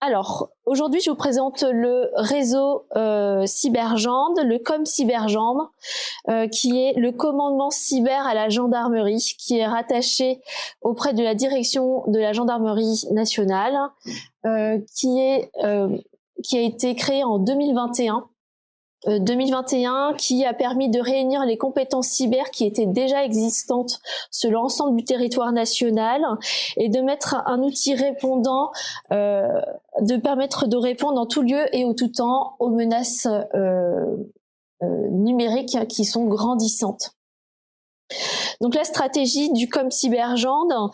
Alors, aujourd'hui, je vous présente le réseau Cybergende, le ComCybergende, qui est le commandement cyber à la gendarmerie, qui est rattaché auprès de la direction de la gendarmerie nationale, qui a été créé en 2021. 2021 qui a permis de réunir les compétences cyber qui étaient déjà existantes sur l'ensemble du territoire national et de mettre un outil répondant, de permettre de répondre en tout lieu et en tout temps aux menaces numériques qui sont grandissantes. Donc la stratégie du ComCybergende,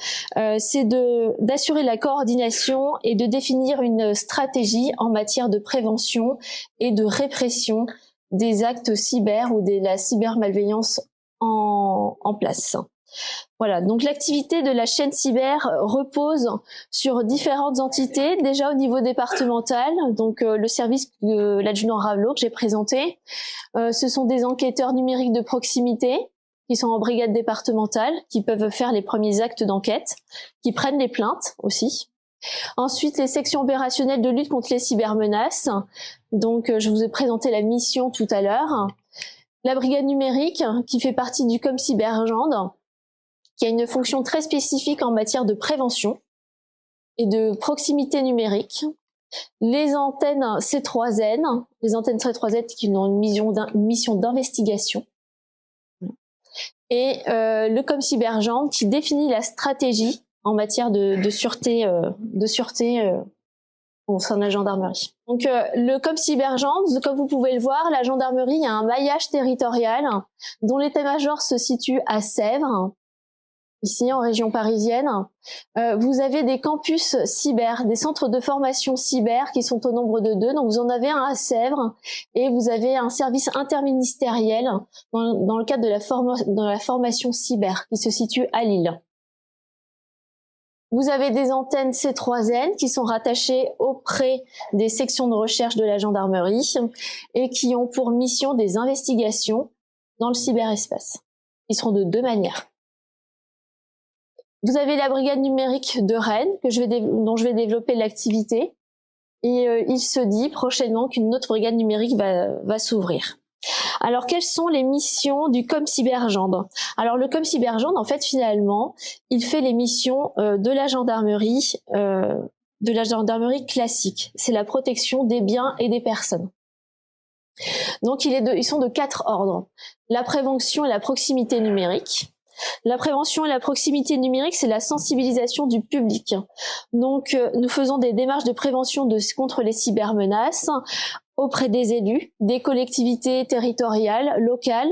c'est d'assurer la coordination et de définir une stratégie en matière de prévention et de répression des actes cyber ou de la cybermalveillance en place. Voilà, donc l'activité de la chaîne cyber repose sur différentes entités, déjà au niveau départemental, donc le service de l'adjudant Ravelot que j'ai présenté. Ce sont des enquêteurs numériques de proximité qui sont en brigade départementale, qui peuvent faire les premiers actes d'enquête, qui prennent les plaintes aussi. Ensuite, les sections opérationnelles de lutte contre les cybermenaces. Donc, je vous ai présenté la mission tout à l'heure. La brigade numérique, qui fait partie du ComCybergende, qui a une fonction très spécifique en matière de prévention et de proximité numérique. Les antennes C3N, qui ont une mission d'investigation. Et le ComCybergende qui définit la stratégie en matière de sûreté au sein de la gendarmerie. Donc le ComCybergende, comme vous pouvez le voir, la gendarmerie a un maillage territorial dont l'état-major se situe à Sèvres, ici en région parisienne. Vous avez des campus cyber, des centres de formation cyber qui sont au nombre de 2. Donc vous en avez un à Sèvres et vous avez un service interministériel dans le cadre de la formation cyber qui se situe à Lille. Vous avez des antennes C3N qui sont rattachées auprès des sections de recherche de la gendarmerie et qui ont pour mission des investigations dans le cyberespace. Ils seront de 2 manières. Vous avez la brigade numérique de Rennes, dont je vais développer l'activité. Et il se dit prochainement qu'une autre brigade numérique va s'ouvrir. Alors, quelles sont les missions du ComCybergende? Alors, le ComCybergende, en fait, finalement, il fait les missions de la gendarmerie classique. C'est la protection des biens et des personnes. Donc, ils sont de 4 ordres. La prévention et la proximité numérique. La prévention et la proximité numérique, c'est la sensibilisation du public. Donc, nous faisons des démarches de prévention contre les cybermenaces auprès des élus, des collectivités territoriales, locales,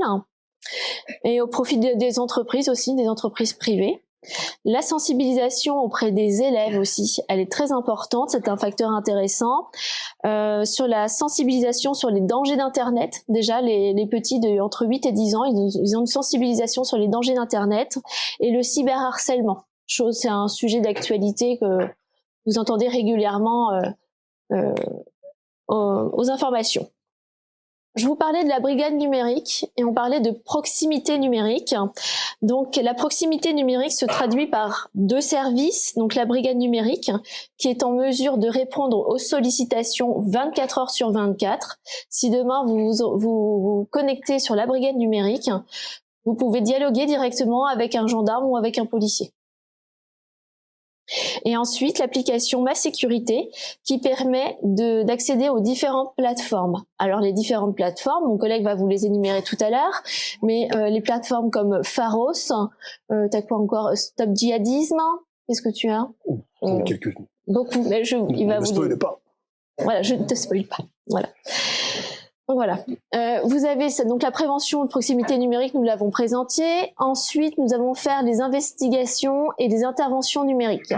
et au profit des entreprises aussi, des entreprises privées. La sensibilisation auprès des élèves aussi, elle est très importante, c'est un facteur intéressant. Sur la sensibilisation sur les dangers d'Internet, déjà les petits entre 8 et 10 ans, ils ont une sensibilisation sur les dangers d'Internet et le cyberharcèlement. C'est un sujet d'actualité que vous entendez régulièrement aux informations. Je vous parlais de la brigade numérique et on parlait de proximité numérique. Donc la proximité numérique se traduit par 2 services. Donc la brigade numérique qui est en mesure de répondre aux sollicitations 24 heures sur 24. Si demain vous connectez sur la brigade numérique, vous pouvez dialoguer directement avec un gendarme ou avec un policier. Et ensuite, l'application Ma Sécurité qui permet d'accéder aux différentes plateformes. Alors, les différentes plateformes, mon collègue va vous les énumérer tout à l'heure, mais les plateformes comme Pharos, t'as quoi encore? Stop Djihadisme, qu'est-ce que tu as? Quelques-unes. Beaucoup, mais il va ne vous... spoilez pas. Voilà, je ne te spoil pas. Voilà. Donc voilà, vous avez donc la prévention de proximité numérique, nous l'avons présenté. Ensuite, nous allons faire des investigations et des interventions numériques.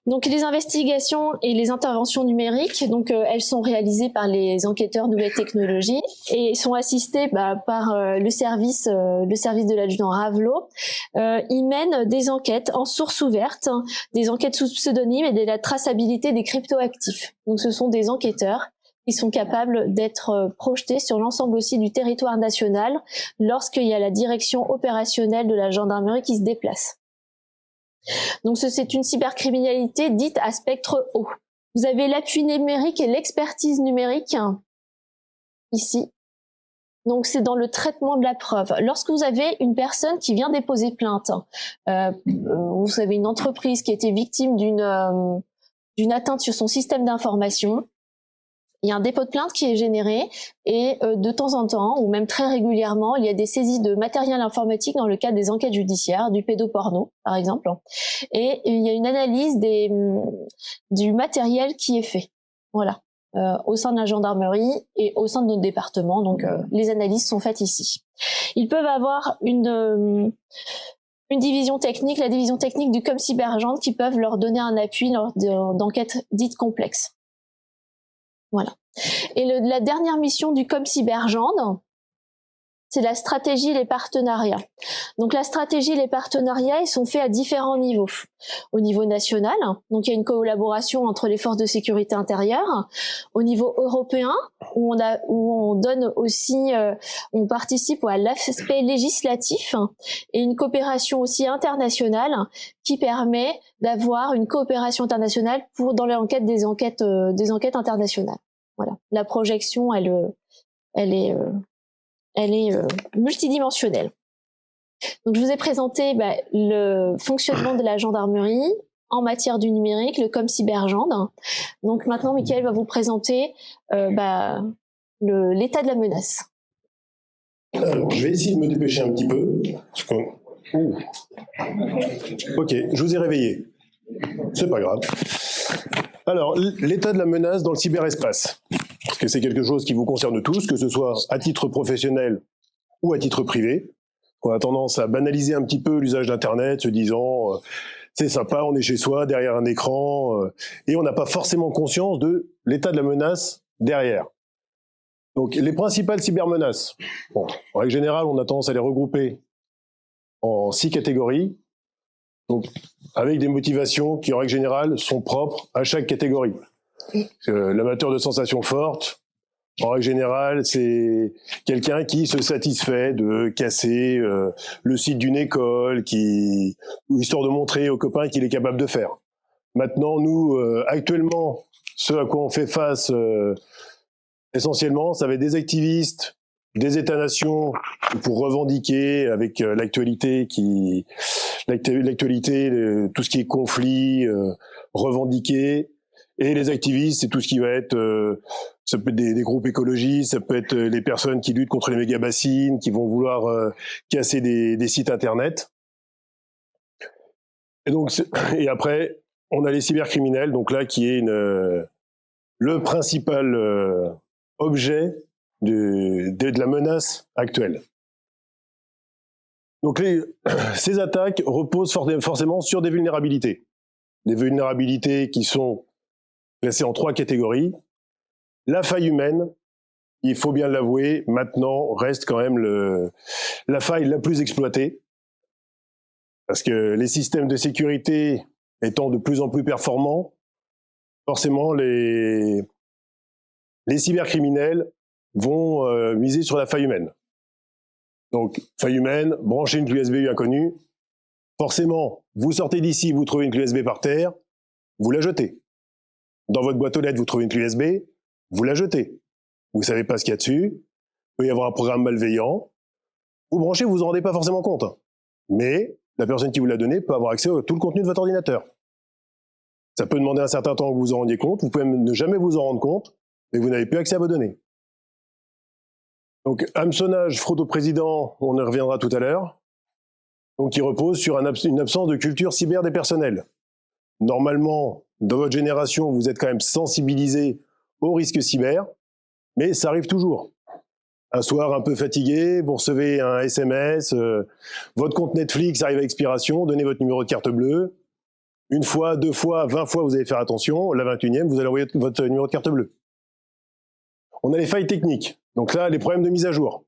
Donc les investigations et les interventions numériques, donc elles sont réalisées par les enquêteurs nouvelles technologies et sont assistées par le service de l'adjudant Ravelot. Ils mènent des enquêtes en source ouverte, des enquêtes sous pseudonyme et de la traçabilité des cryptoactifs. Donc ce sont des enquêteurs qui sont capables d'être projetés sur l'ensemble aussi du territoire national lorsqu'il y a la direction opérationnelle de la gendarmerie qui se déplace. Donc c'est une cybercriminalité dite à spectre haut. Vous avez l'appui numérique et l'expertise numérique ici. Donc c'est dans le traitement de la preuve. Lorsque vous avez une personne qui vient déposer plainte, vous avez une entreprise qui a été victime d'une atteinte sur son système d'information, il y a un dépôt de plainte qui est généré et de temps en temps, ou même très régulièrement, il y a des saisies de matériel informatique dans le cadre des enquêtes judiciaires, du pédoporno par exemple, et il y a une analyse du matériel qui est fait. Voilà. Au sein de la gendarmerie et au sein de notre département. Donc, les analyses sont faites ici. Ils peuvent avoir une division technique, la division technique du ComCyberagent, qui peuvent leur donner un appui lors d'enquêtes dites complexes. Voilà. Et la dernière mission du ComCyberagent, c'est la stratégie et les partenariats. Donc la stratégie et les partenariats, ils sont faits à différents niveaux. Au niveau national, donc il y a une collaboration entre les forces de sécurité intérieure. Au niveau européen, où on donne aussi, on participe à l'aspect législatif, et une coopération aussi internationale qui permet d'avoir une coopération internationale dans l'enquête des enquêtes internationales. Voilà. La projection, elle est multidimensionnelle. Donc je vous ai présenté le fonctionnement de la gendarmerie en matière du numérique, le ComCyberagent. Donc maintenant, Mickaël va vous présenter l'état de la menace. Alors, je vais essayer de me dépêcher un petit peu. Ok, je vous ai réveillé. C'est pas grave. Alors, l'état de la menace dans le cyberespace. Parce que c'est quelque chose qui vous concerne tous, que ce soit à titre professionnel ou à titre privé. On a tendance à banaliser un petit peu l'usage d'Internet, se disant c'est sympa, on est chez soi, derrière un écran, et on n'a pas forcément conscience de l'état de la menace derrière. Donc les principales cybermenaces, en règle générale, on a tendance à les regrouper en 6 catégories, donc avec des motivations qui, en règle générale, sont propres à chaque catégorie. L'amateur de sensations fortes, en règle générale, c'est quelqu'un qui se satisfait de casser le site d'une école, histoire de montrer aux copains qu'il est capable de faire. Maintenant, nous, actuellement, ce à quoi on fait face, essentiellement, ça va être des activistes, des États-nations pour revendiquer avec l'actualité, tout ce qui est conflit, revendiquer. Et les activistes, c'est tout ce qui va être, ça peut être des groupes écologistes, ça peut être les personnes qui luttent contre les méga-bassines, qui vont vouloir casser des sites internet. Et après, on a les cybercriminels, donc là, qui est le principal objet de la menace actuelle. Donc ces attaques reposent forcément sur des vulnérabilités. Des vulnérabilités qui sont classées en 3 catégories. La faille humaine, il faut bien l'avouer, maintenant reste quand même la faille la plus exploitée. Parce que les systèmes de sécurité étant de plus en plus performants, forcément les cybercriminels vont miser sur la faille humaine. Donc, faille humaine, branchez une clé USB inconnue. Forcément, vous sortez d'ici, vous trouvez une clé USB par terre, vous la jetez. Dans votre boîte aux lettres, vous trouvez une clé USB, vous la jetez. Vous savez pas ce qu'il y a dessus, il peut y avoir un programme malveillant. Vous branchez, vous en rendez pas forcément compte. Mais la personne qui vous l'a donné peut avoir accès à tout le contenu de votre ordinateur. Ça peut demander un certain temps que vous vous en rendiez compte, vous pouvez même ne jamais vous en rendre compte, mais vous n'avez plus accès à vos données. Donc, hameçonnage, fraude au président, on y reviendra tout à l'heure. Donc, qui repose sur une absence de culture cyber des personnels. Normalement, dans votre génération, vous êtes quand même sensibilisé aux risques cyber, mais ça arrive toujours. Un soir un peu fatigué, vous recevez un SMS, votre compte Netflix arrive à expiration, donnez votre numéro de carte bleue. 1 fois, 2 fois, 20 fois, vous allez faire attention. La 21e, vous allez envoyer votre numéro de carte bleue. On a les failles techniques. Donc là, les problèmes de mise à jour.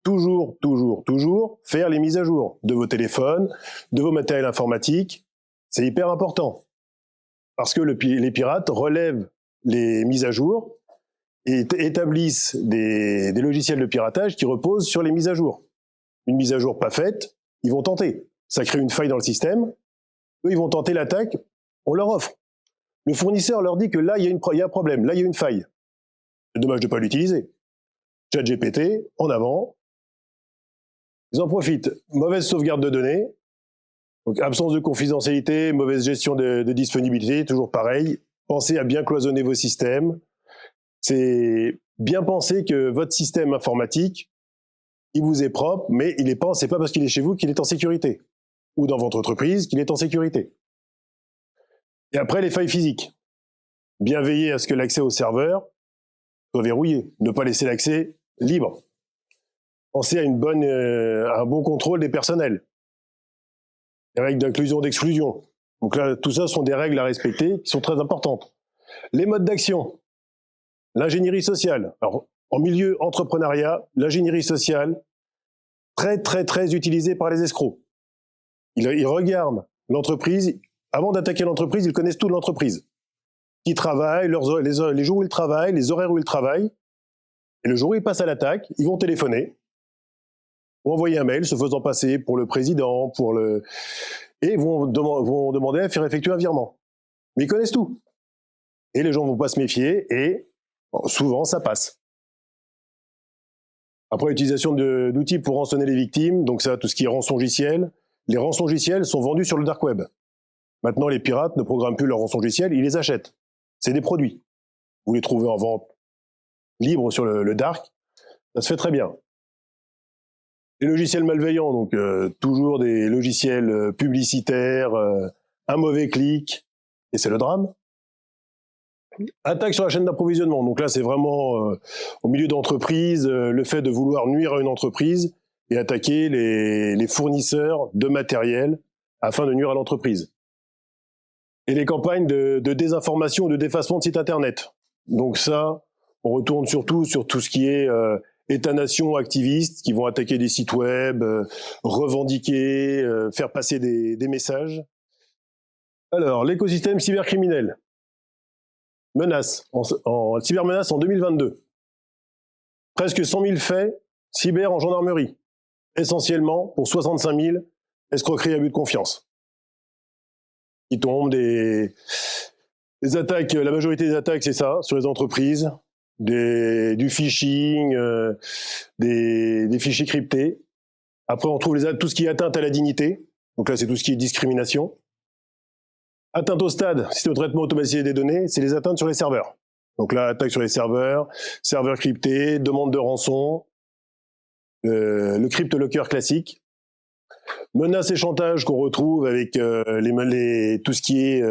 Toujours faire les mises à jour de vos téléphones, de vos matériels informatiques. C'est hyper important. Parce que les pirates relèvent les mises à jour et établissent des logiciels de piratage qui reposent sur les mises à jour. Une mise à jour pas faite, ils vont tenter. Ça crée une faille dans le système. Eux, ils vont tenter l'attaque, on leur offre. Le fournisseur leur dit que là, il y a un problème, là, il y a une faille. C'est dommage de ne pas l'utiliser. ChatGPT, en avant. Ils en profitent. Mauvaise sauvegarde de données, donc absence de confidentialité, mauvaise gestion de disponibilité, toujours pareil. Pensez à bien cloisonner vos systèmes. C'est bien penser que votre système informatique, il vous est propre, mais c'est pas parce qu'il est chez vous qu'il est en sécurité. Ou dans votre entreprise qu'il est en sécurité. Et après, les failles physiques. Bien veiller à ce que l'accès au serveur soit verrouillé. Ne pas laisser l'accès libre. Pensez à un bon contrôle des personnels. Les règles d'inclusion, d'exclusion. Donc là, tout ça sont des règles à respecter qui sont très importantes. Les modes d'action. L'ingénierie sociale. Alors, en milieu entrepreneuriat, l'ingénierie sociale, très, très, très utilisée par les escrocs. Ils regardent l'entreprise. Avant d'attaquer l'entreprise, ils connaissent toute l'entreprise. Qui travaille, les jours où ils travaillent, les horaires où ils travaillent. Et le jour où ils passent à l'attaque, ils vont téléphoner ou envoyer un mail se faisant passer pour le président, et vont demander à faire effectuer un virement. Mais ils connaissent tout. Et les gens ne vont pas se méfier, et souvent, ça passe. Après, l'utilisation d'outils pour rançonner les victimes, donc ça, tout ce qui est rançongiciel. Les rançongiciels sont vendus sur le dark web. Maintenant, les pirates ne programment plus leurs rançongiciels, ils les achètent. C'est des produits. Vous les trouvez en vente libre sur le dark, ça se fait très bien. Les logiciels malveillants, donc toujours des logiciels publicitaires, un mauvais clic, et c'est le drame. Attaque sur la chaîne d'approvisionnement, donc là c'est vraiment au milieu d'entreprise, le fait de vouloir nuire à une entreprise et attaquer les fournisseurs de matériel afin de nuire à l'entreprise. Et les campagnes de désinformation, de défacement de sites internet. Donc ça, on retourne surtout sur tout ce qui est État-nation activistes qui vont attaquer des sites web, revendiquer, faire passer des messages. Alors, l'écosystème cybercriminel. Menaces, en cybermenaces en 2022. Presque 100 000 faits cyber en gendarmerie. Essentiellement pour 65 000 escroqueries à but de confiance. Qui tombent des attaques, la majorité des attaques, c'est ça, sur les entreprises. Du phishing, des fichiers cryptés. Après, on trouve tout ce qui est atteinte à la dignité. Donc là, c'est tout ce qui est discrimination. Atteinte au stade, système de traitement automatisé des données, c'est les atteintes sur les serveurs. Donc là, attaque sur les serveurs cryptés, demande de rançon, le cryptolocker classique. Menaces et chantage qu'on retrouve avec tout ce qui est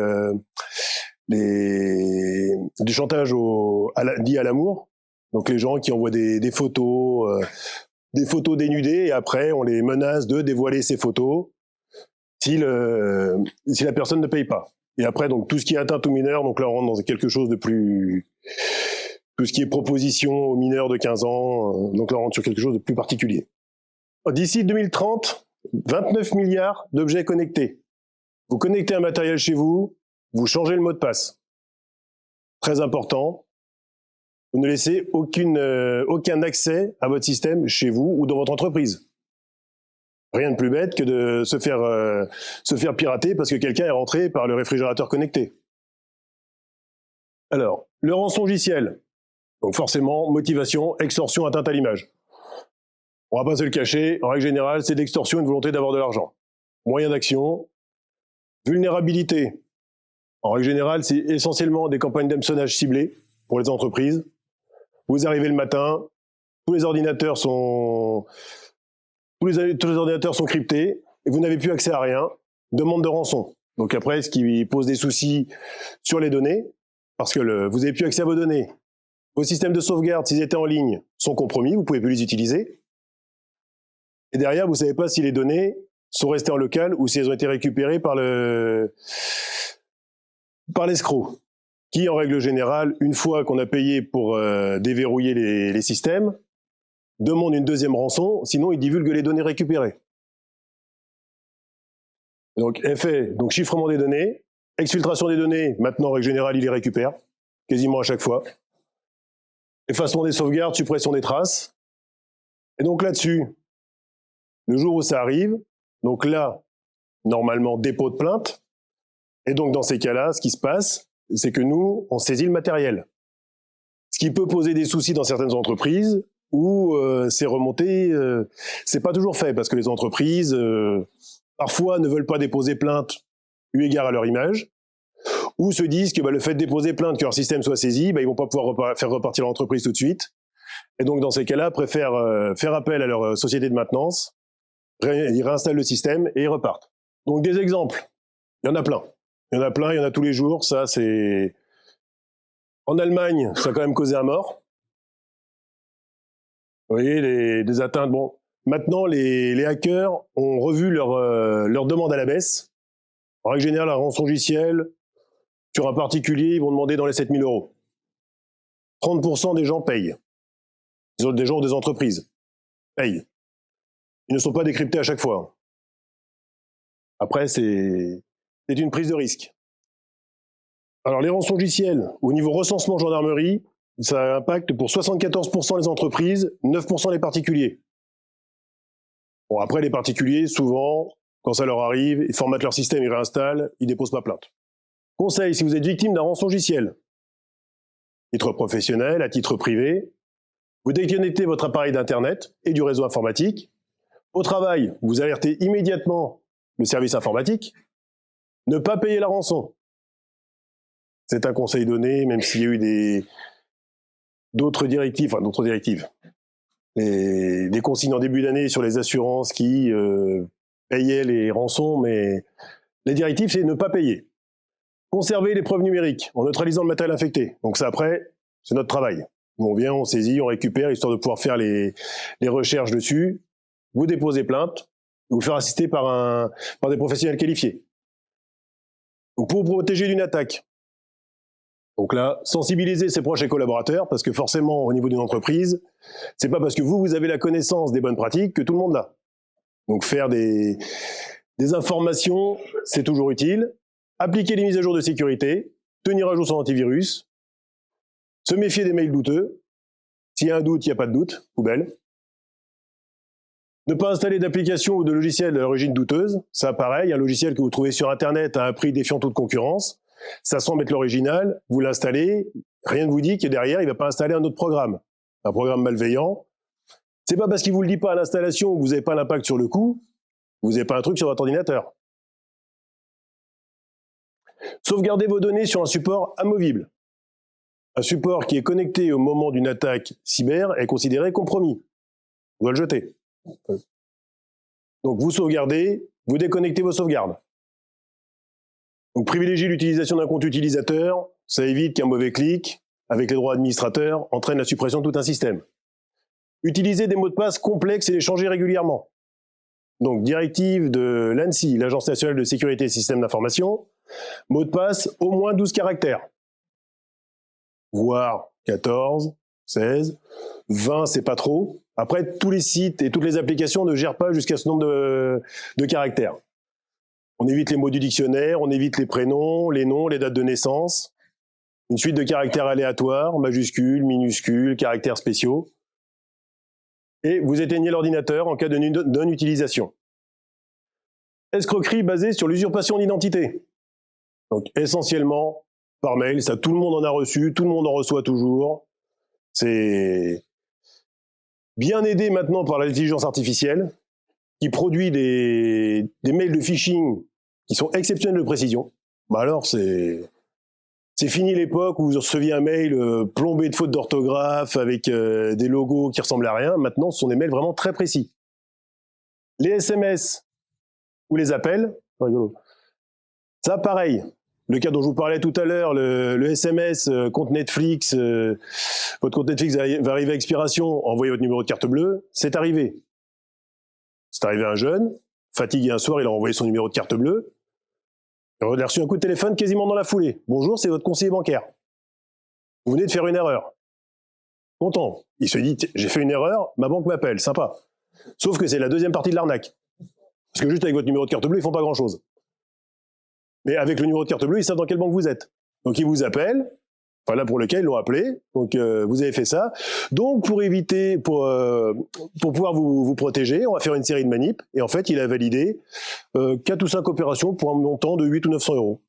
du chantage lié à l'amour. Donc les gens qui envoient des photos dénudées et après on les menace de dévoiler ces photos si la personne ne paye pas. Et après donc tout ce qui est atteinte aux mineurs, donc là on rentre dans quelque chose de plus, tout ce qui est proposition aux mineurs de 15 ans, donc là on rentre sur quelque chose de plus particulier. D'ici 2030, 29 milliards d'objets connectés. Vous connectez un matériel chez vous, vous changez le mot de passe. Très important. Vous ne laissez aucun accès à votre système chez vous ou dans votre entreprise. Rien de plus bête que de se faire pirater parce que quelqu'un est rentré par le réfrigérateur connecté. Alors, le rançongiciel. Donc forcément, motivation, extorsion, atteinte à l'image. On va pas se le cacher, en règle générale, c'est l'extorsion, une volonté d'avoir de l'argent. Moyen d'action. Vulnérabilité. En règle générale, c'est essentiellement des campagnes d'hameçonnage ciblées pour les entreprises. Vous arrivez le matin, tous les ordinateurs sont cryptés et vous n'avez plus accès à rien. Demande de rançon. Donc après, ce qui pose des soucis sur les données, parce que vous n'avez plus accès à vos données. Vos systèmes de sauvegarde, s'ils étaient en ligne, sont compromis, vous ne pouvez plus les utiliser. Et derrière, vous ne savez pas si les données sont restées en local ou si elles ont été récupérées par l'escroc, qui, en règle générale, une fois qu'on a payé pour déverrouiller les systèmes, demande une deuxième rançon, sinon il divulgue les données récupérées. Donc, chiffrement des données, exfiltration des données, maintenant, en règle générale, il les récupère, quasiment à chaque fois. Effacement des sauvegardes, suppression des traces. Et donc là-dessus, le jour où ça arrive, donc là, normalement, dépôt de plainte, Et donc, dans ces cas-là, ce qui se passe, c'est que nous, on saisit le matériel. Ce qui peut poser des soucis dans certaines entreprises où c'est remonté, c'est pas toujours fait parce que les entreprises, parfois, ne veulent pas déposer plainte eu égard à leur image, ou se disent que le fait de déposer plainte, que leur système soit saisi, ils vont pas pouvoir faire repartir l'entreprise tout de suite. Et donc, dans ces cas-là, préfèrent faire appel à leur société de maintenance, ils réinstallent le système et ils repartent. Donc, des exemples, il y en a plein. Il y en a tous les jours. Ça, c'est... En Allemagne, ça a quand même causé un mort. Vous voyez, des atteintes. Bon, maintenant, les hackers ont revu leur demande à la baisse. En règle générale, la rançongiciel, sur un particulier, ils vont demander dans les 7 000 €. 30% des gens payent. Des gens ou des entreprises payent. Ils ne sont pas décryptés à chaque fois. Après, c'est une prise de risque. Alors, les rançongiciels, au niveau recensement gendarmerie, ça impacte pour 74% les entreprises, 9% les particuliers. Bon, après, les particuliers, souvent, quand ça leur arrive, ils formatent leur système, ils réinstallent, ils déposent pas plainte. Conseil, si vous êtes victime d'un rançongiciel, à titre professionnel, à titre privé, vous déconnectez votre appareil d'Internet et du réseau informatique. Au travail, vous alertez immédiatement le service informatique. Ne pas payer la rançon. C'est un conseil donné, même s'il y a eu d'autres directives, des consignes en début d'année sur les assurances qui payaient les rançons, mais la directive, c'est ne pas payer. Conserver les preuves numériques en neutralisant le matériel infecté. Donc ça, après, c'est notre travail. On vient, on saisit, on récupère, histoire de pouvoir faire les recherches dessus. Vous déposez plainte, vous faire assister par des professionnels qualifiés. Donc pour vous protéger d'une attaque. Donc là, sensibiliser ses proches et collaborateurs, parce que forcément, au niveau d'une entreprise, c'est pas parce que vous avez la connaissance des bonnes pratiques que tout le monde l'a. Donc faire des informations, c'est toujours utile. Appliquer les mises à jour de sécurité, tenir à jour son antivirus, se méfier des mails douteux. S'il y a un doute, il n'y a pas de doute, poubelle. Ne pas installer d'application ou de logiciel d'origine douteuse. Ça, pareil, un logiciel que vous trouvez sur Internet à un prix défiant toute concurrence. Ça semble être l'original, vous l'installez, rien ne vous dit que derrière, il ne va pas installer un autre programme. Un programme malveillant. C'est pas parce qu'il vous le dit pas à l'installation que vous n'avez pas l'impact sur le coût, vous n'avez pas un truc sur votre ordinateur. Sauvegardez vos données sur un support amovible. Un support qui est connecté au moment d'une attaque cyber est considéré compromis. On doit le jeter. Donc vous sauvegardez, vous déconnectez vos sauvegardes. Donc privilégiez l'utilisation d'un compte utilisateur, ça évite qu'un mauvais clic, avec les droits administrateurs, entraîne la suppression de tout un système. Utilisez des mots de passe complexes et les changer régulièrement. Donc directive de l'ANSSI, l'Agence nationale de sécurité des systèmes d'information, mot de passe au moins 12 caractères. Voire 14, 16, 20 c'est pas trop. Après, tous les sites et toutes les applications ne gèrent pas jusqu'à ce nombre de caractères. On évite les mots du dictionnaire, on évite les prénoms, les noms, les dates de naissance. Une suite de caractères aléatoires, majuscules, minuscules, caractères spéciaux. Et vous éteignez l'ordinateur en cas de non-utilisation. Escroquerie basée sur l'usurpation d'identité. Donc essentiellement par mail, ça tout le monde en a reçu, tout le monde en reçoit toujours. C'est bien aidé maintenant par l'intelligence artificielle qui produit des mails de phishing qui sont exceptionnels de précision. Alors c'est fini l'époque où vous receviez un mail plombé de fautes d'orthographe avec des logos qui ressemblent à rien. Maintenant, ce sont des mails vraiment très précis. Les SMS ou les appels, ça pareil. Le cas dont je vous parlais tout à l'heure, le SMS, compte Netflix, votre compte Netflix va arriver à expiration, envoyez votre numéro de carte bleue, c'est arrivé. C'est arrivé à un jeune, fatigué un soir, il a envoyé son numéro de carte bleue, il a reçu un coup de téléphone quasiment dans la foulée. Bonjour, c'est votre conseiller bancaire. Vous venez de faire une erreur. Content. Il se dit, j'ai fait une erreur, ma banque m'appelle, sympa. Sauf que c'est la deuxième partie de l'arnaque. Parce que juste avec votre numéro de carte bleue, ils font pas grand-chose. Mais avec le numéro de carte bleue, ils savent dans quelle banque vous êtes. Donc ils vous appellent, enfin là pour lequel ils l'ont appelé, donc vous avez fait ça. Donc pour éviter, pour pouvoir vous protéger, on va faire une série de manips, et en fait il a validé 4 ou 5 opérations pour un montant de 8 ou 900 euros.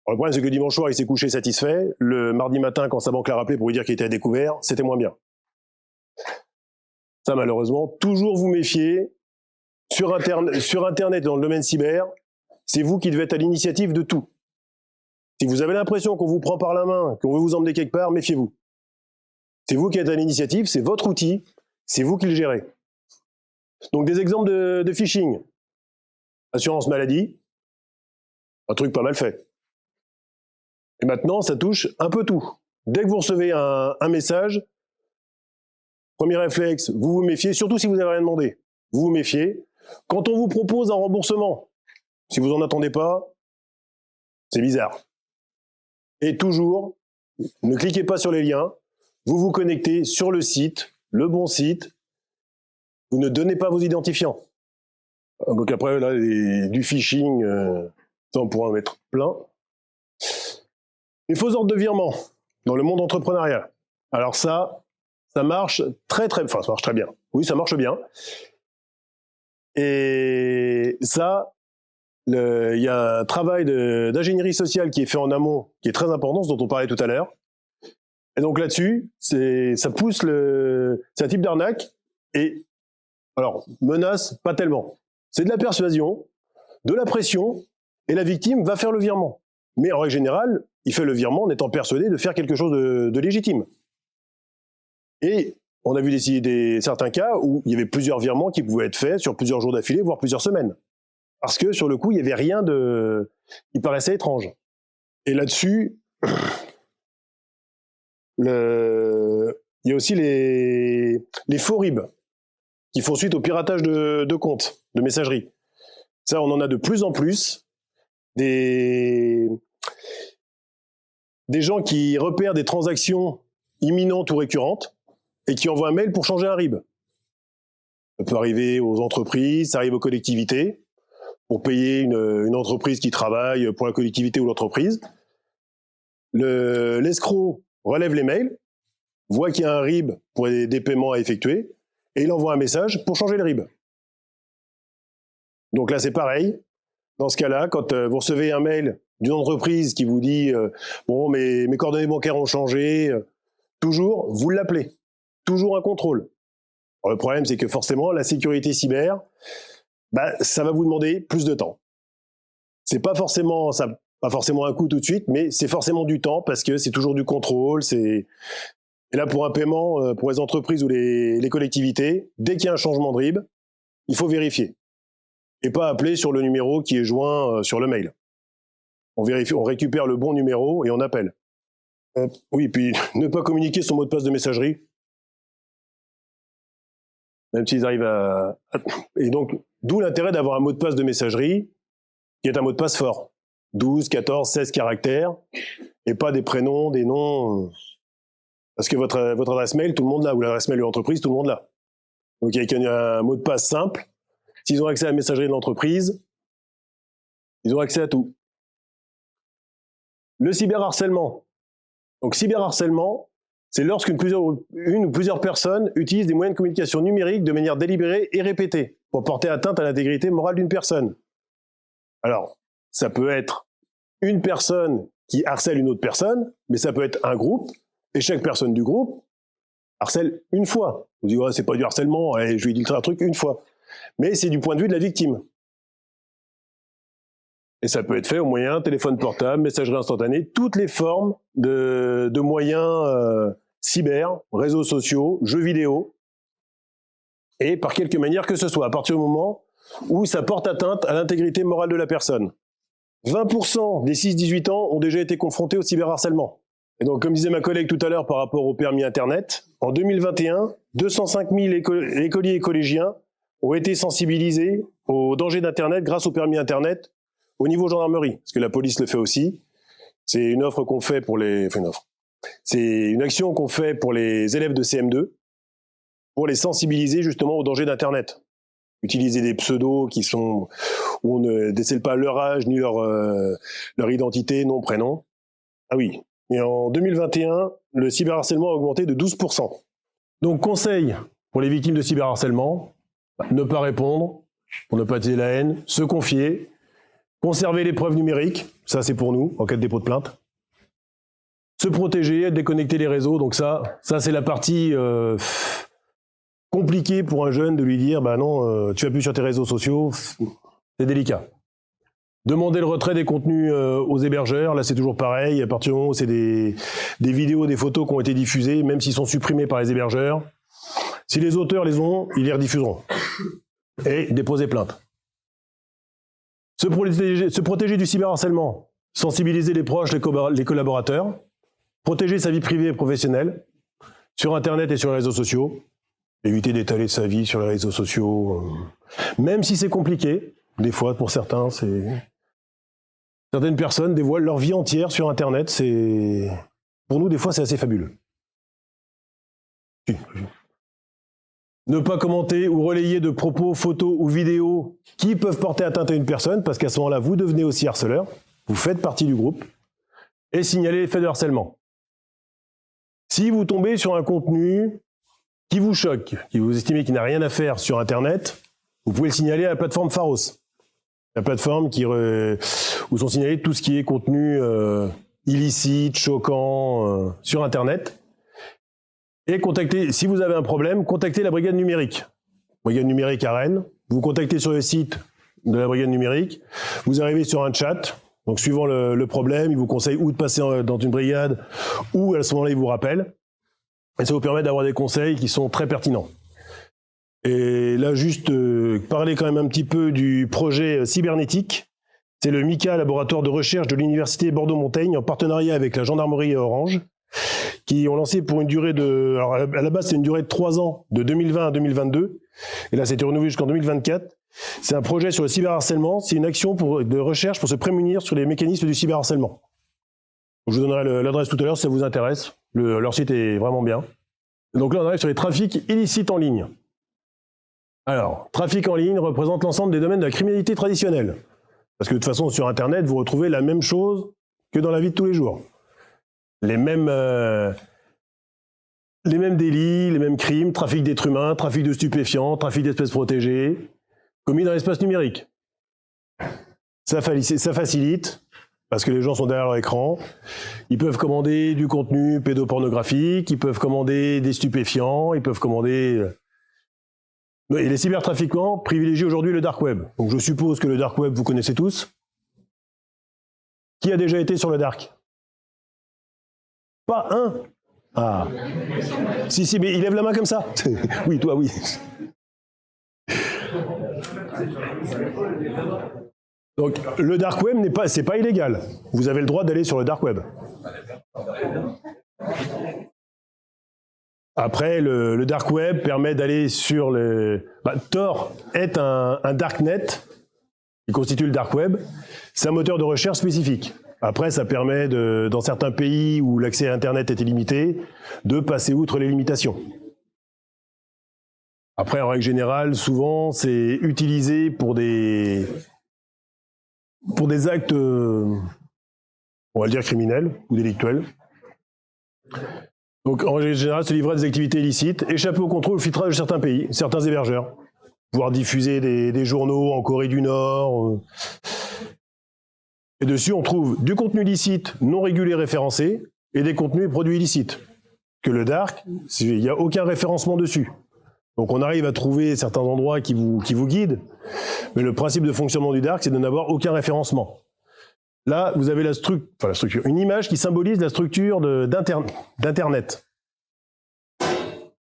Alors, le problème, c'est que le dimanche soir, il s'est couché satisfait. Le mardi matin, quand sa banque l'a rappelé pour lui dire qu'il était à découvert, c'était moins bien. Ça, malheureusement, toujours vous méfier. Sur Internet, dans le domaine cyber, c'est vous qui devez être à l'initiative de tout. Si vous avez l'impression qu'on vous prend par la main, qu'on veut vous emmener quelque part, méfiez-vous. C'est vous qui êtes à l'initiative, c'est votre outil, c'est vous qui le gérez. Donc des exemples de phishing. Assurance maladie, un truc pas mal fait. Et maintenant, ça touche un peu tout. Dès que vous recevez un message, premier réflexe, vous vous méfiez, surtout si vous n'avez rien demandé. Vous vous méfiez. Quand on vous propose un remboursement, si vous n'en attendez pas, c'est bizarre. Et toujours, ne cliquez pas sur les liens, vous vous connectez sur le site, le bon site, vous ne donnez pas vos identifiants. Donc après, là, du phishing, ça on pourra en mettre plein. Les faux ordres de virement dans le monde entrepreneurial. Alors ça marche ça marche très bien. Oui, ça marche bien. Et ça, il y a un travail d'ingénierie sociale qui est fait en amont, qui est très important, ce dont on parlait tout à l'heure. Et donc là-dessus, ça pousse c'est un type d'arnaque. Et alors, menace, pas tellement. C'est de la persuasion, de la pression, et la victime va faire le virement. Mais en règle générale, il fait le virement en étant persuadé de faire quelque chose de légitime. Et on a vu certains cas où il y avait plusieurs virements qui pouvaient être faits sur plusieurs jours d'affilée, voire plusieurs semaines. Parce que sur le coup, il n'y avait rien qui paraissait étrange. Et là-dessus, il y a aussi les faux RIB qui font suite au piratage de comptes, de messagerie. Ça, on en a de plus en plus. Des gens qui repèrent des transactions imminentes ou récurrentes et qui envoient un mail pour changer un RIB. Ça peut arriver aux entreprises, ça arrive aux collectivités, pour payer une entreprise qui travaille pour la collectivité ou l'entreprise. L'escroc relève les mails, voit qu'il y a un RIB pour des paiements à effectuer, et il envoie un message pour changer le RIB. Donc là, c'est pareil. Dans ce cas-là, quand vous recevez un mail d'une entreprise qui vous dit bon, mes coordonnées bancaires ont changé, toujours, vous l'appelez. Toujours un contrôle. Alors, le problème, c'est que forcément, la sécurité cyber, ça va vous demander plus de temps. C'est pas forcément un coût tout de suite, mais c'est forcément du temps parce que c'est toujours du contrôle. Et là, pour un paiement, pour les entreprises ou les collectivités, dès qu'il y a un changement de RIB, il faut vérifier. Et pas appeler sur le numéro qui est joint sur le mail. On récupère le bon numéro et on appelle. Oui, puis ne pas communiquer son mot de passe de messagerie. Même s'ils arrivent Et donc, d'où l'intérêt d'avoir un mot de passe de messagerie qui est un mot de passe fort. 12, 14, 16 caractères, et pas des prénoms, des noms. Parce que votre adresse mail, tout le monde l'a, ou l'adresse mail de l'entreprise, tout le monde l'a. Donc, avec un mot de passe simple, s'ils ont accès à la messagerie de l'entreprise, ils ont accès à tout. Le cyberharcèlement. Donc, cyberharcèlement, c'est lorsqu'une ou plusieurs personnes utilisent des moyens de communication numérique de manière délibérée et répétée pour porter atteinte à l'intégrité morale d'une personne. Alors, ça peut être une personne qui harcèle une autre personne, mais ça peut être un groupe, et chaque personne du groupe harcèle une fois. On dit, ouais, c'est pas du harcèlement, je lui ai dit un truc une fois. Mais c'est du point de vue de la victime. Et ça peut être fait au moyen téléphone portable, messagerie instantanée, toutes les formes de moyens cyber, réseaux sociaux, jeux vidéo, et par quelque manière que ce soit, à partir du moment où ça porte atteinte à l'intégrité morale de la personne. 20% des 6-18 ans ont déjà été confrontés au cyberharcèlement. Et donc, comme disait ma collègue tout à l'heure par rapport au permis Internet, en 2021, 205 000 écoliers et collégiens ont été sensibilisés aux dangers d'Internet grâce au permis Internet au niveau gendarmerie, parce que la police le fait aussi. C'est une offre qu'on fait pour c'est une action qu'on fait pour les élèves de CM2 pour les sensibiliser justement aux dangers d'Internet. Utiliser des pseudos où on ne décèle pas leur âge ni leur identité, nom, prénom. Ah oui. Et en 2021, le cyberharcèlement a augmenté de 12%. Donc, conseil pour les victimes de cyberharcèlement, ne pas répondre, pour ne pas attiser la haine, se confier Conserver les preuves numériques, ça c'est pour nous, en cas de dépôt de plainte. Se protéger, déconnecter les réseaux, donc ça c'est la partie compliquée pour un jeune de lui dire, bah non, tu appuies sur tes réseaux sociaux, c'est délicat. Demander le retrait des contenus aux hébergeurs, là c'est toujours pareil, à partir du moment où c'est des vidéos, des photos qui ont été diffusées, même s'ils sont supprimés par les hébergeurs, si les auteurs les ont, ils les rediffuseront. Et déposer plainte. Se protéger du cyberharcèlement, sensibiliser les proches, les collaborateurs, protéger sa vie privée et professionnelle, sur Internet et sur les réseaux sociaux, éviter d'étaler sa vie sur les réseaux sociaux, même si c'est compliqué, des fois pour certains, certaines personnes dévoilent leur vie entière sur Internet, pour nous des fois c'est assez fabuleux. Ne pas commenter ou relayer de propos, photos ou vidéos qui peuvent porter atteinte à une personne, parce qu'à ce moment-là, vous devenez aussi harceleur, vous faites partie du groupe, et signaler les faits de harcèlement. Si vous tombez sur un contenu qui vous choque, qui vous estimez qu'il n'a rien à faire sur Internet, vous pouvez le signaler à la plateforme Pharos. La plateforme où sont signalés tout ce qui est contenu illicite, choquant sur Internet. Et si vous avez un problème, contactez la brigade numérique. Brigade numérique à Rennes. Vous contactez sur le site de la brigade numérique. Vous arrivez sur un chat. Donc, suivant le problème, ils vous conseillent ou de passer dans une brigade, ou à ce moment-là, ils vous rappellent. Et ça vous permet d'avoir des conseils qui sont très pertinents. Et là, juste parler quand même un petit peu du projet cybernétique. C'est le MICA, laboratoire de recherche de l'Université Bordeaux-Montaigne, en partenariat avec la gendarmerie et Orange, qui ont lancé pour une durée de... Alors, à la base, c'est une durée de 3 ans, de 2020 à 2022. Et là, c'était renouvelé jusqu'en 2024. C'est un projet sur le cyberharcèlement. C'est une action de recherche pour se prémunir sur les mécanismes du cyberharcèlement. Je vous donnerai l'adresse tout à l'heure si ça vous intéresse. Leur site est vraiment bien. Donc là, on arrive sur les trafics illicites en ligne. Alors, trafic en ligne représente l'ensemble des domaines de la criminalité traditionnelle. Parce que de toute façon, sur Internet, vous retrouvez la même chose que dans la vie de tous les jours. Les mêmes délits, les mêmes crimes, trafic d'êtres humains, trafic de stupéfiants, trafic d'espèces protégées, commis dans l'espace numérique. Ça facilite, parce que les gens sont derrière leur écran. Ils peuvent commander du contenu pédopornographique, ils peuvent commander des stupéfiants, ils peuvent commander... Et les cybertrafiquants privilégient aujourd'hui le dark web. Donc je suppose que le dark web, vous connaissez tous. Qui a déjà été sur le dark? Pas un? Ah. Si, mais il lève la main comme ça. Oui, toi, oui. Donc le dark web c'est pas illégal. Vous avez le droit d'aller sur le dark web. Après, le dark web permet d'aller sur Tor est un darknet qui constitue le dark web. C'est un moteur de recherche spécifique. Après, ça permet, dans certains pays où l'accès à Internet est illimité, de passer outre les limitations. Après, en règle générale, souvent, c'est utilisé pour des actes, on va le dire, criminels ou délictuels. Donc, en règle générale, se livrer à des activités illicites, échapper au contrôle, au filtrage de certains pays, certains hébergeurs, pouvoir diffuser des journaux en Corée du Nord. Et dessus, on trouve du contenu licite non régulé référencé et des contenus et produits illicites. Que le dark, il n'y a aucun référencement dessus. Donc, on arrive à trouver certains endroits qui vous guident, mais le principe de fonctionnement du dark, c'est de n'avoir aucun référencement. Là, vous avez une image qui symbolise la structure d'Internet.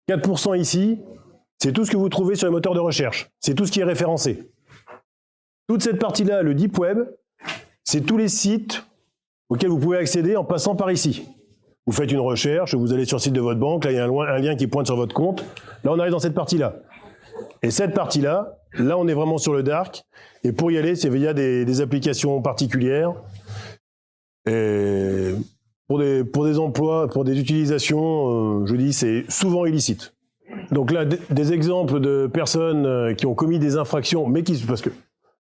4% ici, c'est tout ce que vous trouvez sur les moteurs de recherche. C'est tout ce qui est référencé. Toute cette partie-là, le deep web, c'est tous les sites auxquels vous pouvez accéder en passant par ici. Vous faites une recherche, vous allez sur le site de votre banque, là il y a un lien qui pointe sur votre compte. Là, on arrive dans cette partie-là. Et cette partie-là, là, on est vraiment sur le dark. Et pour y aller, c'est via des applications particulières. Et pour des emplois, pour des utilisations, je dis, c'est souvent illicite. Donc là, des exemples de personnes qui ont commis des infractions, mais parce que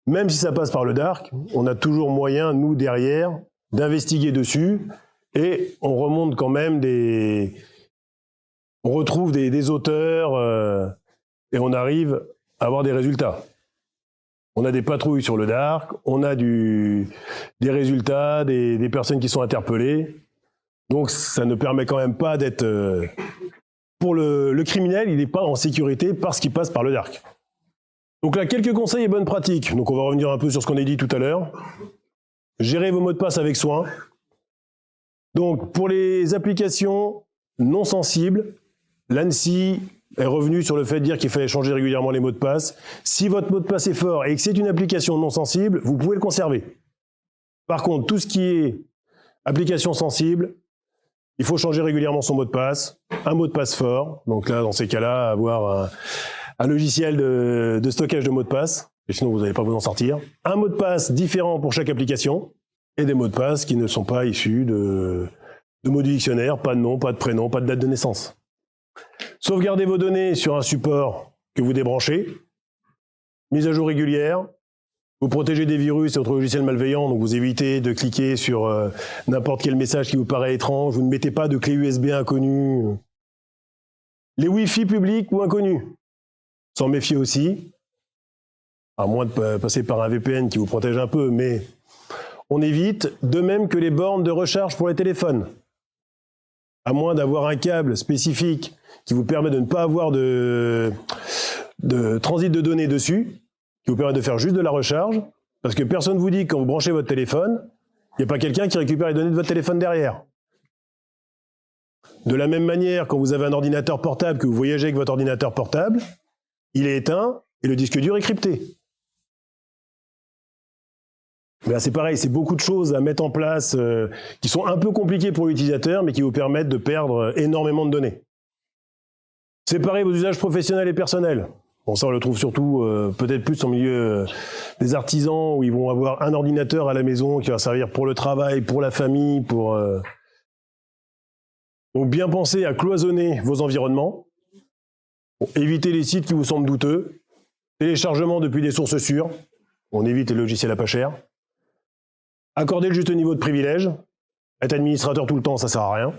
même si ça passe par le dark, on a toujours moyen, nous, derrière, d'investiguer dessus. Et on remonte quand même on retrouve des auteurs et on arrive à avoir des résultats. On a des patrouilles sur le dark, on a des résultats, des personnes qui sont interpellées. Donc ça ne permet quand même pas d'être... pour le criminel, il n'est pas en sécurité parce qu'il passe par le dark. Donc là, quelques conseils et bonnes pratiques. Donc on va revenir un peu sur ce qu'on a dit tout à l'heure. Gérez vos mots de passe avec soin. Donc pour les applications non sensibles, l'ANSSI est revenu sur le fait de dire qu'il fallait changer régulièrement les mots de passe. Si votre mot de passe est fort et que c'est une application non sensible, vous pouvez le conserver. Par contre, tout ce qui est application sensible, il faut changer régulièrement son mot de passe, un mot de passe fort. Donc là, dans ces cas-là, avoir un logiciel de stockage de mots de passe, et sinon vous n'allez pas vous en sortir. Un mot de passe différent pour chaque application, et des mots de passe qui ne sont pas issus de mots du dictionnaire, pas de nom, pas de prénom, pas de date de naissance. Sauvegardez vos données sur un support que vous débranchez. Mise à jour régulière. Vous protégez des virus et autres logiciels malveillants, donc vous évitez de cliquer sur n'importe quel message qui vous paraît étrange. Vous ne mettez pas de clé USB inconnue. Les Wi-Fi publics ou inconnus. S'en méfier aussi. À moins de passer par un VPN qui vous protège un peu, mais on évite. De même que les bornes de recharge pour les téléphones. À moins d'avoir un câble spécifique qui vous permet de ne pas avoir de transit de données dessus, qui vous permet de faire juste de la recharge, parce que personne ne vous dit que quand vous branchez votre téléphone, il n'y a pas quelqu'un qui récupère les données de votre téléphone derrière. De la même manière, quand vous avez un ordinateur portable, que vous voyagez avec votre ordinateur portable, il est éteint et le disque dur est crypté. Mais là, c'est pareil, c'est beaucoup de choses à mettre en place qui sont un peu compliquées pour l'utilisateur, mais qui vous permettent de perdre énormément de données. Séparez vos usages professionnels et personnels. Bon, ça, on le trouve surtout, peut-être plus en milieu des artisans, où ils vont avoir un ordinateur à la maison qui va servir pour le travail, pour la famille, pour... Donc, bien penser à cloisonner vos environnements, pour éviter les sites qui vous semblent douteux, téléchargement depuis des sources sûres, on évite les logiciels à pas cher, accorder le juste niveau de privilège, être administrateur tout le temps, ça sert à rien,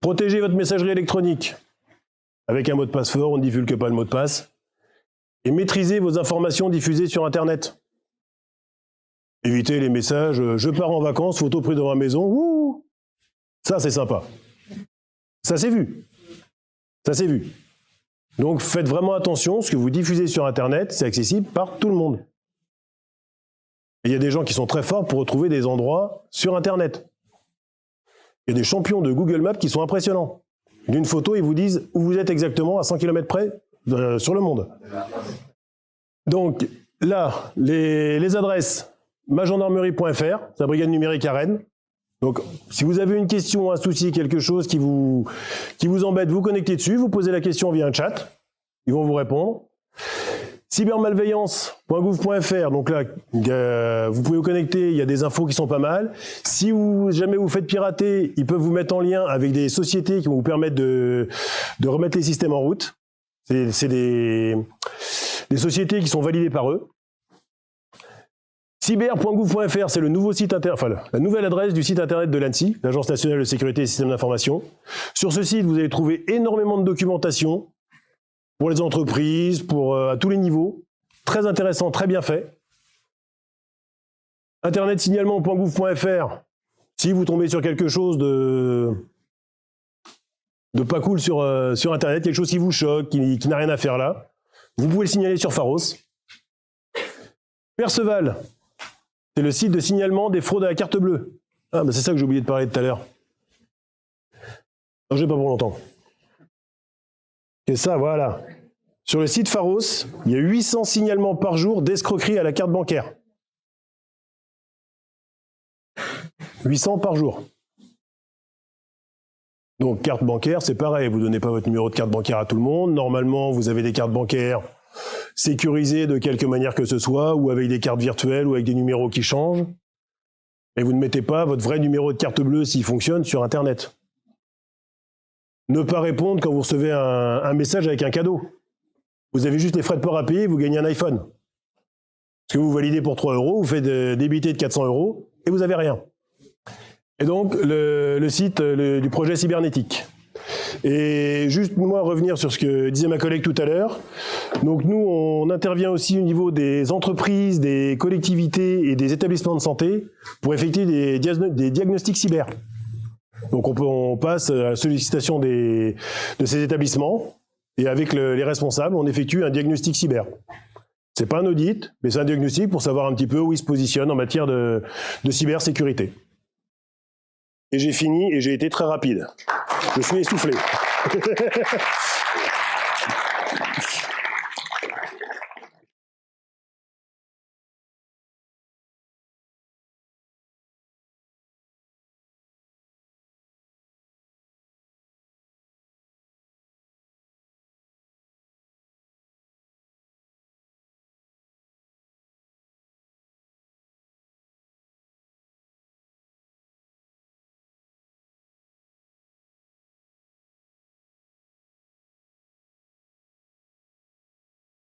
protéger votre messagerie électronique, avec un mot de passe fort, on ne divulgue pas le mot de passe. Et maîtriser vos informations diffusées sur Internet. Évitez les messages « je pars en vacances, photo prise devant ma maison, ouh !» Ça, c'est sympa. Ça s'est vu. Ça s'est vu. Donc, faites vraiment attention, ce que vous diffusez sur Internet, c'est accessible par tout le monde. Et il y a des gens qui sont très forts pour retrouver des endroits sur Internet. Il y a des champions de Google Maps qui sont impressionnants. D'une photo, ils vous disent où vous êtes exactement à 100 km près sur le monde. Donc là, les adresses, magendarmerie.fr, c'est la brigade numérique à Rennes. Donc si vous avez une question, un souci, quelque chose qui vous embête, vous connectez dessus, vous posez la question via un chat, ils vont vous répondre. Cybermalveillance.gouv.fr, donc là, vous pouvez vous connecter, il y a des infos qui sont pas mal. Si jamais vous faites pirater, ils peuvent vous mettre en lien avec des sociétés qui vont vous permettre de remettre les systèmes en route. C'est des sociétés qui sont validées par eux. Cyber.gouv.fr, c'est le nouveau site la nouvelle adresse du site internet de l'ANSSI, l'Agence nationale de sécurité des systèmes d'information. Sur ce site, vous allez trouver énormément de documentation, pour les entreprises, à tous les niveaux. Très intéressant, très bien fait. Internetsignalement.gouv.fr, si vous tombez sur quelque chose de pas cool sur Internet, quelque chose qui vous choque, qui n'a rien à faire là, vous pouvez le signaler sur Pharos. Perceval, c'est le site de signalement des fraudes à la carte bleue. Ah, c'est ça que j'ai oublié de parler tout à l'heure. Non, j'ai pas pour longtemps. Et ça, voilà. Sur le site Pharos, il y a 800 signalements par jour d'escroquerie à la carte bancaire. 800 par jour. Donc, carte bancaire, c'est pareil. Vous ne donnez pas votre numéro de carte bancaire à tout le monde. Normalement, vous avez des cartes bancaires sécurisées de quelque manière que ce soit, ou avec des cartes virtuelles, ou avec des numéros qui changent. Et vous ne mettez pas votre vrai numéro de carte bleue, s'il fonctionne, sur Internet. Ne pas répondre quand vous recevez un message avec un cadeau. Vous avez juste les frais de port à payer, vous gagnez un iPhone. Parce que vous validez pour 3 €, vous faites débiter de 400 € et vous n'avez rien. Et donc, le site du projet cybernétique. Et juste moi revenir sur ce que disait ma collègue tout à l'heure. Donc nous, on intervient aussi au niveau des entreprises, des collectivités et des établissements de santé pour effectuer des diagnostics cyber. Donc on passe à la sollicitation de ces établissements et avec les responsables, on effectue un diagnostic cyber. C'est pas un audit, mais c'est un diagnostic pour savoir un petit peu où ils se positionnent en matière de cybersécurité. Et j'ai fini et j'ai été très rapide. Je suis essoufflé.